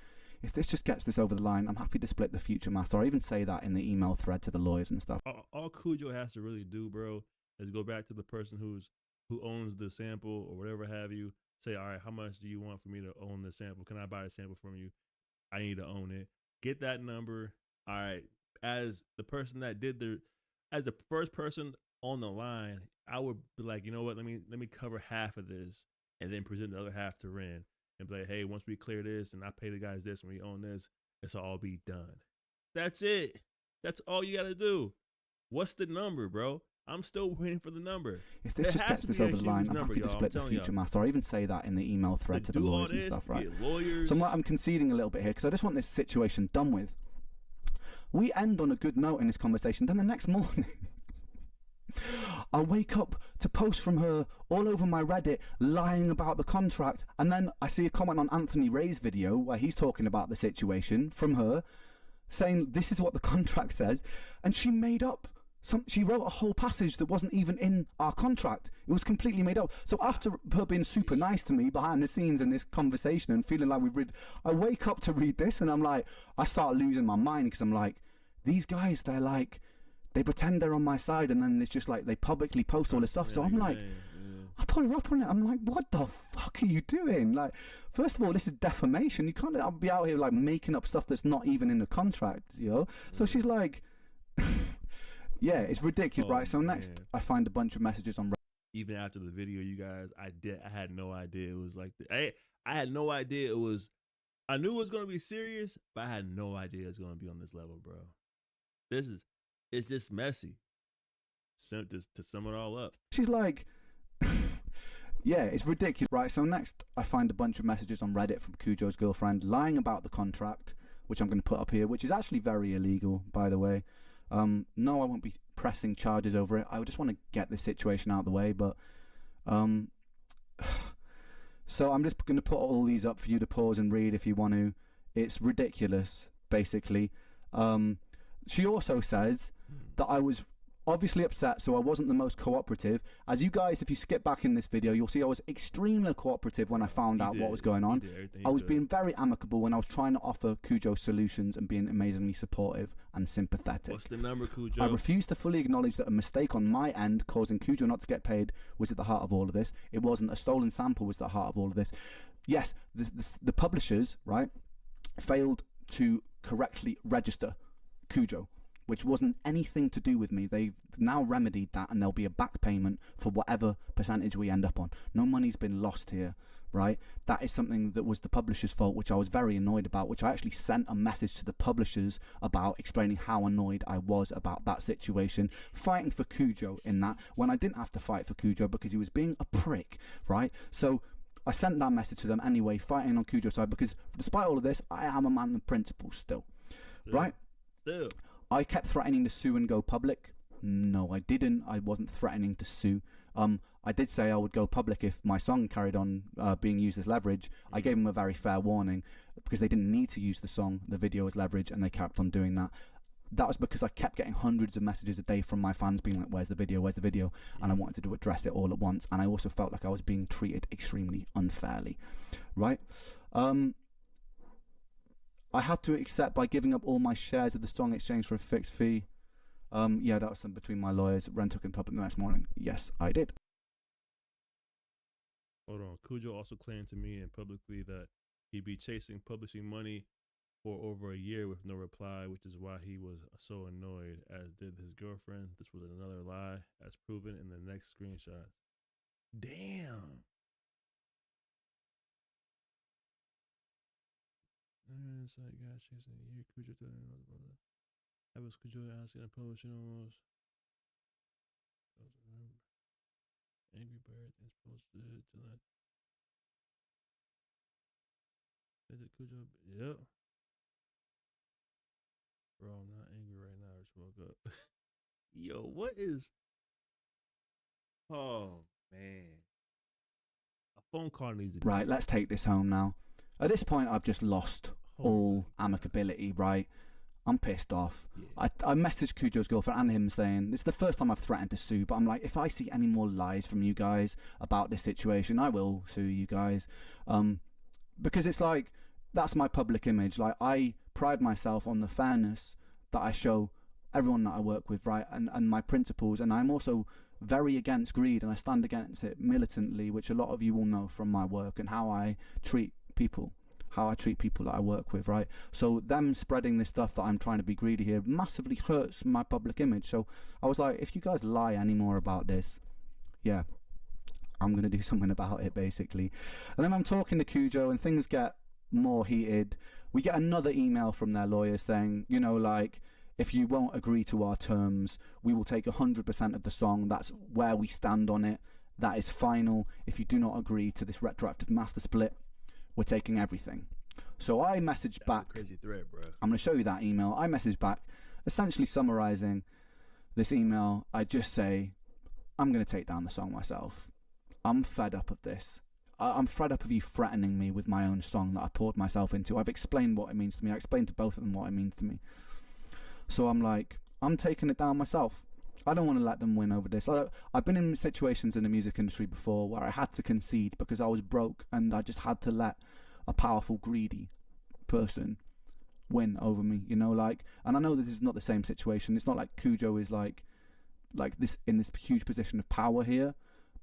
if this just gets this over the line, I'm happy to split the future master. I even say that in the email thread to the lawyers and stuff. All Kujo has to really do, bro, is go back to the person who owns the sample or whatever have you, say, all right, how much do you want for me to own the sample? Can I buy the sample from you? I need to own it. Get that number. All right, as the person that as the first person on the line, I would be like, you know what, let me cover half of this and then present the other half to Ren and be like, hey, once we clear this and I pay the guys this and we own this, it's all be done. That's it. That's all you gotta do. What's the number, bro? I'm still waiting for the number. If this just gets this over the line, I'm happy to split the future master. Or even say that in the email thread to the lawyers and stuff, right? So I'm conceding a little bit here because I just want this situation done with. We end on a good note in this conversation. Then the next morning, I wake up to posts from her all over my Reddit lying about the contract, and then I see a comment on Anthony Ray's video where he's talking about the situation from her, saying this is what the contract says, and she made up she wrote a whole passage that wasn't even in our contract. It was completely made up. So after her being super nice to me behind the scenes in this conversation and feeling like we've read, I wake up to read this and I'm like, I start losing my mind because I'm like, these guys, they're like, they pretend they're on my side and then it's just like they publicly post all this stuff. So I'm like, I put her up on it. I'm like, what the fuck are you doing? Like, first of all, this is defamation. You can't be out here like making up stuff that's not even in the contract, you know? So she's like, yeah, it's ridiculous, right? So next, I find a bunch of messages on Reddit. Even after the video, you guys, I had no idea it was like I had no idea it was. I knew it was gonna be serious, but I had no idea it's gonna be on this level, bro. It's just messy. To sum it all up, she's like, yeah, it's ridiculous, right? So next, I find a bunch of messages on Reddit from Kujo's girlfriend lying about the contract, which I'm going to put up here, which is actually very illegal, by the way. No, I won't be pressing charges over it. I just want to get this situation out of the way, but so I'm just going to put all these up for you to pause and read if you want to. It's ridiculous, basically. She also says that I was obviously upset, so I wasn't the most cooperative. As you guys, if you skip back in this video, you'll see I was extremely cooperative when I found out what was going on. I was being very amicable when I was trying to offer Kujo solutions and being amazingly supportive and sympathetic. What's the number, Kujo? I refused to fully acknowledge that a mistake on my end causing Kujo not to get paid was at the heart of all of this. It wasn't. A stolen sample was at the heart of all of this. Yes, the publishers, right, failed to correctly register Kujo, which wasn't anything to do with me. They've now remedied that and there'll be a back payment for whatever percentage we end up on. No money's been lost here, right? That is something that was the publisher's fault, which I was very annoyed about, which I actually sent a message to the publishers about, explaining how annoyed I was about that situation, fighting for Kujo in that, when I didn't have to fight for Kujo because he was being a prick, right? So I sent that message to them anyway, fighting on Kujo's side, because despite all of this, I am a man of principle still, right? Still. I kept threatening to sue and go public. No, I didn't. I wasn't threatening to sue. I did say I would go public if my song carried on being used as leverage. I gave them a very fair warning because they didn't need to use the song, the video as leverage, and they kept on doing that. That was because I kept getting hundreds of messages a day from my fans being like, where's the video, where's the video? And I wanted to address it all at once. And I also felt like I was being treated extremely unfairly, right? I had to accept by giving up all my shares of the song in exchange for a fixed fee. Yeah, that was something between my lawyers. Ren took in public the next morning. Yes, I did. Hold on. Kujo also claimed to me and publicly that he'd be chasing publishing money for over a year with no reply, which is why he was so annoyed, as did his girlfriend. This was another lie, as proven in the next screenshots. Damn. It's like God chasing a year. Kujo telling another brother. That was Kujo asking a publishing almost. Angry Bird is posted to that. Kujo. Yep. Bro, I'm not angry right now. I just woke up. Yo, what is? Oh man, a phone call needs to be right. Let's take this home now. At this point, I've just lost all amicability, right? I'm pissed off. Yeah. I messaged Kujo's girlfriend and him saying, it's the first time I've threatened to sue, but I'm like, if I see any more lies from you guys about this situation, I will sue you guys. Because it's like, that's my public image. Like, I pride myself on the fairness that I show everyone that I work with, right? And my principles. And I'm also very against greed, and I stand against it militantly, which a lot of you will know from my work and how I treat people, that I work with, right? So them spreading this stuff that I'm trying to be greedy here massively hurts my public image. So I was like, if you guys lie anymore about this, yeah, I'm going to do something about it, basically. And then I'm talking to Kujo and things get more heated. We get another email from their lawyer saying, you know, like, if you won't agree to our terms, we will take 100% of the song. That's where we stand on it. That is final. If you do not agree to this retroactive master split, we're taking everything. So I messaged back. That's a crazy threat, bro. I'm going to show you that email. I messaged back, essentially summarizing this email. I just say, I'm going to take down the song myself. I'm fed up of this. I'm fed up of you threatening me with my own song that I poured myself into. I've explained what it means to me. I explained to both of them what it means to me. So I'm like, I'm taking it down myself. I don't want to let them win over this. I've been in situations in the music industry before where I had to concede because I was broke, and I just had to let a powerful, greedy person win over me, you know, like. And I know this is not the same situation. It's not like Kujo is like this in this huge position of power here,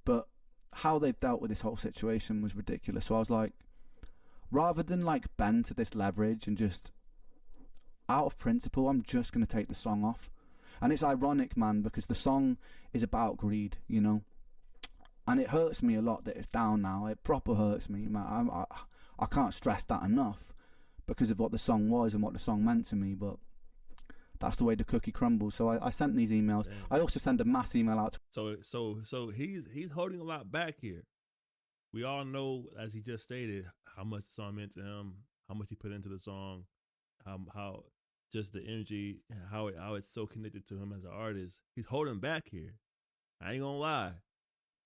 but how they've dealt with this whole situation was ridiculous. So I was like, rather than like bend to this leverage and just out of principle, I'm just going to take the song off. And it's ironic, man, because the song is about greed, you know, and it hurts me a lot that it's down now. It proper hurts me, man. I can't stress that enough because of what the song was and what the song meant to me, but that's the way the cookie crumbles. So I sent these emails. Damn. I also sent a mass email out to... So he's holding a lot back here. We all know, as he just stated, how much the song meant to him, how much he put into the song, how just the energy and how it's so connected to him as an artist. He's holding back here. I ain't gonna lie.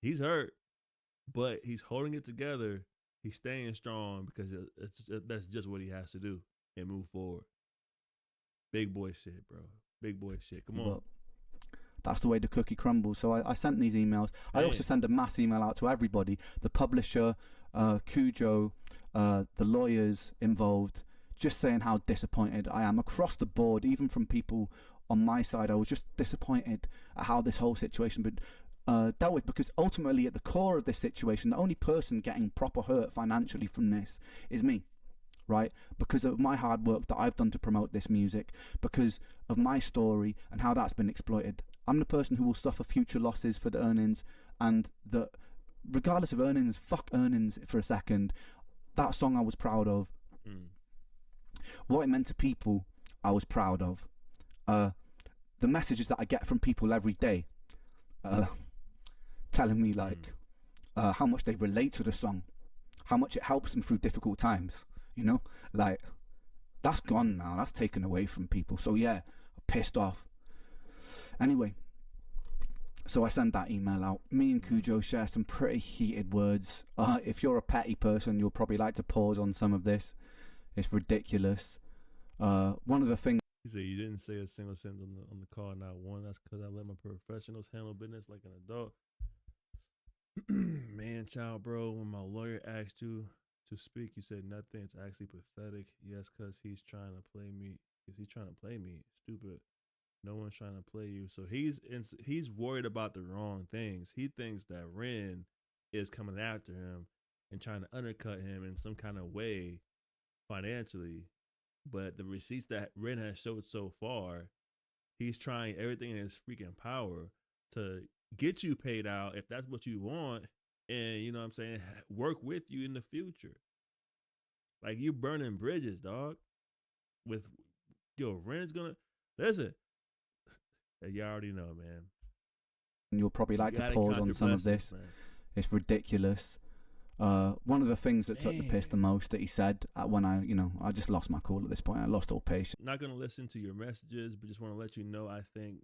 He's hurt, but he's holding it together. He's staying strong because that's just what he has to do and move forward. Big boy shit, bro. Big boy shit. Come on. But that's the way the cookie crumbles. So I sent these emails. Man. I also sent a mass email out to everybody. The publisher, Kujo, the lawyers involved, just saying how disappointed I am across the board, even from people on my side. I was just disappointed at how this whole situation been dealt with, because ultimately at the core of this situation, the only person getting proper hurt financially from this is me, right? Because of my hard work that I've done to promote this music, because of my story and how that's been exploited. I'm the person who will suffer future losses for the earnings, and the regardless of earnings, fuck earnings for a second. That song I was proud of. What it meant to people, I was proud of. The messages that I get from people every day, telling me like how much they relate to the song, how much it helps them through difficult times, you know, like that's gone now. That's taken away from people. So yeah, I'm pissed off. Anyway, so I sent that email out. Me and Kujo share some pretty heated words. If you're a petty person, you'll probably like to pause on some of this. It's ridiculous. One of the things he said, you didn't say a single sentence on the call, not one. That's because I let my professionals handle business like an adult. Man, child, bro, when my lawyer asked you to speak, you said nothing. It's actually pathetic. Yes, because he's trying to play me. He's trying to play me. Stupid. No one's trying to play you. So he's worried about the wrong things. He thinks that Ren is coming after him and trying to undercut him in some kind of way financially. But the receipts that Ren has showed so far, he's trying everything in his freaking power to get you paid out if that's what you want, and you know what I'm saying, work with you in the future. Like, you burning bridges, dog. With Ren's gonna listen. You already know, man. You'll probably like to pause on some of this. Man. It's ridiculous. One of the things that took the piss the most that he said when I just lost my cool at this point. I lost all patience. Not gonna listen to your messages, but just want to let you know, I think,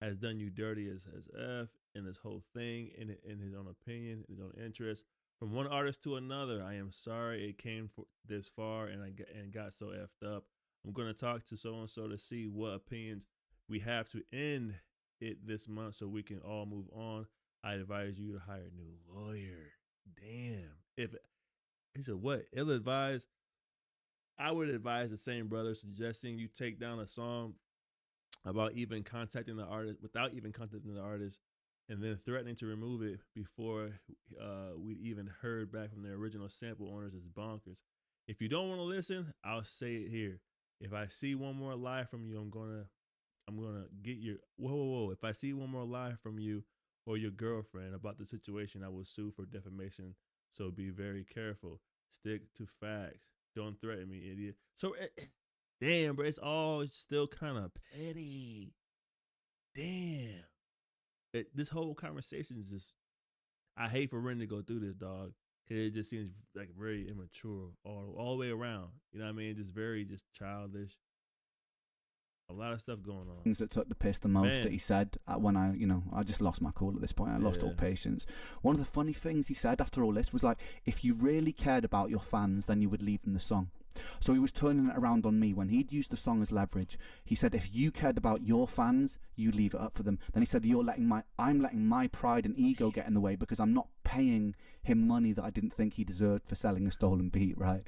has done you dirty as F in this whole thing, in his own opinion, his own interest. From one artist to another, I am sorry it came this far and got so effed up. I'm gonna talk to so and so to see what opinions we have to end it this month so we can all move on. I advise you to hire a new lawyer. Damn. If he said what? Ill advised. I would advise the same brother, suggesting you take down a song about even contacting the artist without even contacting the artist, and then threatening to remove it before we'd even heard back from the original sample owners is bonkers. If you don't want to listen, I'll say it here. If I see one more lie from you, I'm gonna get your whoa. If I see one more lie from you or your girlfriend about the situation, I will sue for defamation. So be very careful. Stick to facts. Don't threaten me, idiot. So Damn, bro, it's all still kind of petty. Damn. This whole conversation is just, I hate for Ren to go through this, dog, because it just seems like very immature all the way around. You know what I mean? Just very just childish. A lot of stuff going on. Things that took the piss the most that he said when I just lost my cool at this point. I lost all patience. One of the funny things he said after all this was like, if you really cared about your fans, then you would leave them the song. So he was turning it around on me when he'd used the song as leverage. He said, if you cared about your fans, you leave it up for them. Then he said, I'm letting my pride and ego get in the way because I'm not paying him money that I didn't think he deserved for selling a stolen beat, right?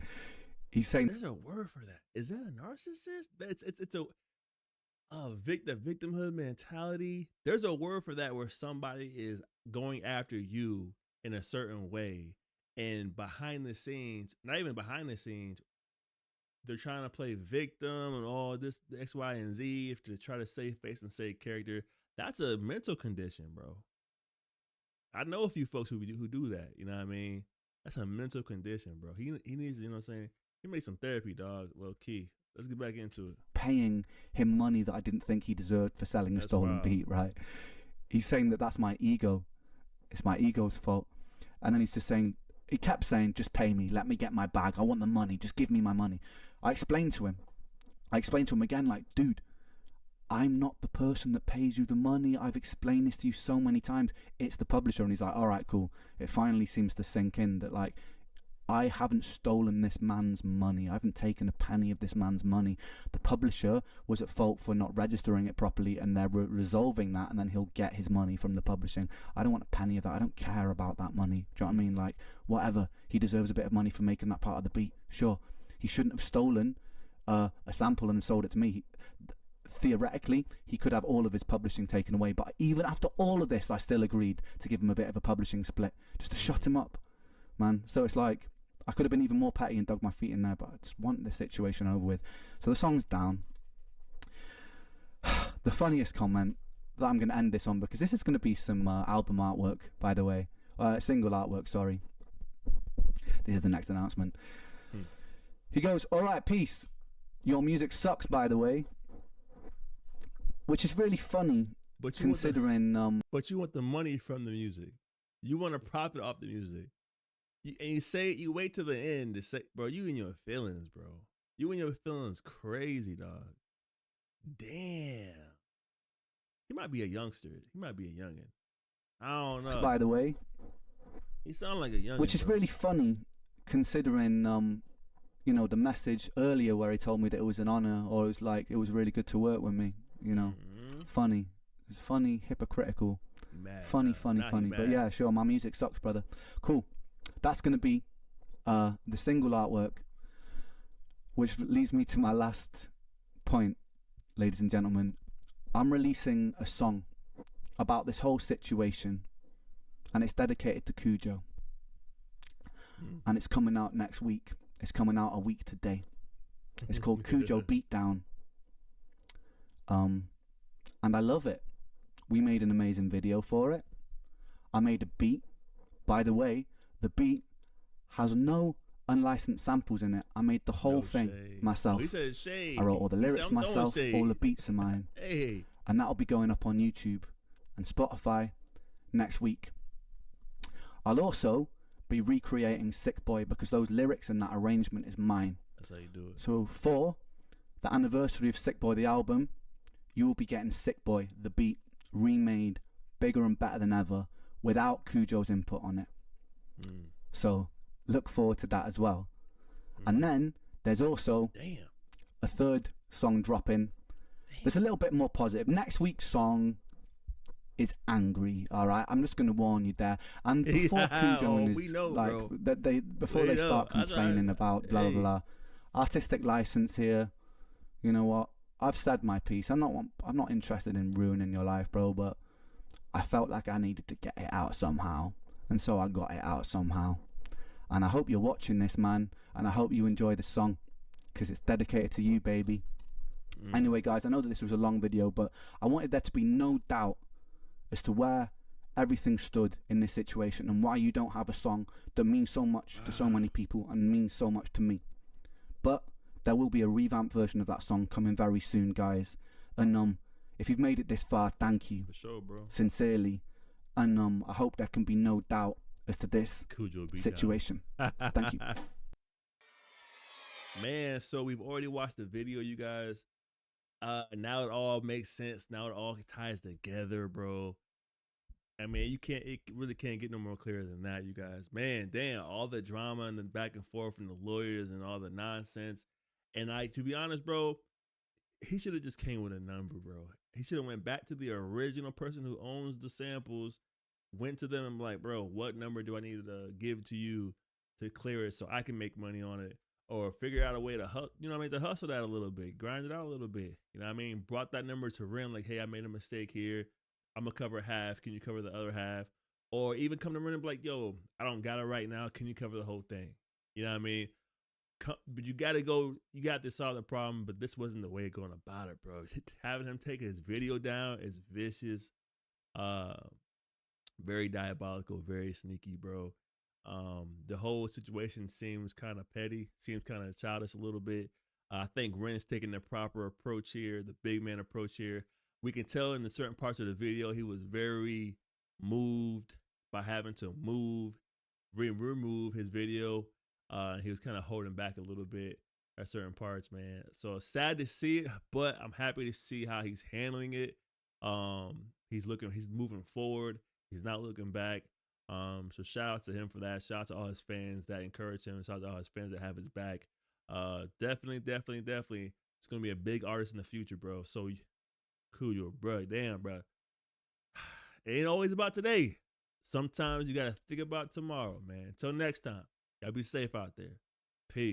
He's saying, there's a word for that. Is that a narcissist? It's a the victimhood mentality. There's a word for that where somebody is going after you in a certain way, and behind the scenes, not even behind the scenes, they're trying to play victim and all this X, Y, and Z if to try to save face and save character. That's a mental condition, bro. I know a few folks who do that. You know what I mean? That's a mental condition, bro. He needs, you know what I'm saying? He made some therapy, dog. Low key. Let's get back into it. Paying him money that I didn't think he deserved for selling a stolen beat, right? He's saying that that's my ego. It's my ego's fault. And then he's just saying, he kept saying, just pay me. Let me get my bag. I want the money. Just give me my money. I explained to him again, like, dude, I'm not the person that pays you the money. I've explained this to you so many times. It's the publisher. And he's like, all right, cool. It finally seems to sink in that, like, I haven't stolen this man's money. I haven't taken a penny of this man's money. The publisher was at fault for not registering it properly, and they're resolving that, and then he'll get his money from the publishing. I don't want a penny of that. I don't care about that money. Do you know what I mean? Like, whatever. He deserves a bit of money for making that part of the beat. Sure. He shouldn't have stolen a sample and sold it to me. Theoretically, he could have all of his publishing taken away, but even after all of this, I still agreed to give him a bit of a publishing split, just to shut him up, man. So it's like, I could have been even more petty and dug my feet in there, but I just want this situation over with. So the song's down. The funniest comment that I'm going to end this on, because this is going to be some album artwork, by the way. Single artwork, sorry. This is the next announcement. He goes, all right, peace. Your music sucks, by the way. Which is really funny, but considering... but you want the money from the music. You want to profit off the music. You wait till the end to say, bro, you in your feelings, bro. You in your feelings crazy, dog. Damn. He might be a youngster. He might be a youngin'. I don't know. By the way. He sound like a youngin'. Which is really funny, considering, the message earlier where he told me that it was an honor, or it was like, it was really good to work with me, Funny. It's funny, hypocritical. Funny. But yeah, sure, my music sucks, brother. Cool. That's going to be the single artwork, which leads me to my last point, ladies and gentlemen. I'm releasing a song about this whole situation, and it's dedicated to Kujo. And it's coming out next week. It's coming out a week today. It's called Kujo Beatdown. And I love it. We made an amazing video for it. I made a beat. By the way, the beat has no unlicensed samples in it. I made the whole thing myself. He said shade. I wrote all the lyrics myself, all the beats are mine. Hey. And that'll be going up on YouTube and Spotify next week. I'll also be recreating Sick Boi because those lyrics and that arrangement is mine. That's how you do it. So for the anniversary of Sick Boi, the album, you will be getting Sick Boi, the beat, remade, bigger and better than ever, without Kujo's input on it. So look forward to that as well. And then there's also a third song dropping. There's a little bit more positive. Next week's song is angry, all right? I'm just going to warn you there. And before Kujo and his, before they start complaining about blah, blah, blah, artistic license here, you know what? I've said my piece. I'm not interested in ruining your life, bro, but I felt like I needed to get it out somehow. And so I got it out somehow. And I hope you're watching this, man. And I hope you enjoy the song, because it's dedicated to you, baby. Anyway, guys, I know that this was a long video, but I wanted there to be no doubt as to where everything stood in this situation and why you don't have a song that means so much to so many people and means so much to me. But there will be a revamped version of that song coming very soon, guys. And if you've made it this far, thank you. For sure, bro. Sincerely. And I hope there can be no doubt as to this Kujo situation. Thank you. Man, so we've already watched the video, you guys. Now it all makes sense. Now it all ties together, bro. I mean, it really can't get no more clear than that, you guys. Man, damn, all the drama and the back and forth from the lawyers and all the nonsense. And to be honest, bro, he should have just came with a number, bro. He should have went back to the original person who owns the samples, went to them and like, bro, what number do I need to give to you to clear it so I can make money on it? Or figure out a way to to hustle that a little bit, grind it out a little bit. You know what I mean? Brought that number to Ren, like, hey, I made a mistake here. I'm gonna cover half. Can you cover the other half? Or even come to Ren and be like, yo, I don't got it right now. Can you cover the whole thing? You know what I mean? But you got to solve the problem, but this wasn't the way of going about it, bro. Having him take his video down is vicious, very diabolical, very sneaky, bro. The whole situation seems kind of petty, seems kind of childish a little bit. I think Ren's taking the proper approach here, the big man approach here. We can tell in the certain parts of the video, he was very moved by having to remove his video. He was kind of holding back a little bit at certain parts, man. So sad to see it, but I'm happy to see how he's handling it. He's moving forward. He's not looking back. So shout out to him for that. Shout out to all his fans that encourage him. Shout out to all his fans that have his back. Definitely. It's gonna be a big artist in the future, bro. So Kujo, bro, damn, bro. It ain't always about today. Sometimes you gotta think about tomorrow, man. Until next time, y'all be safe out there.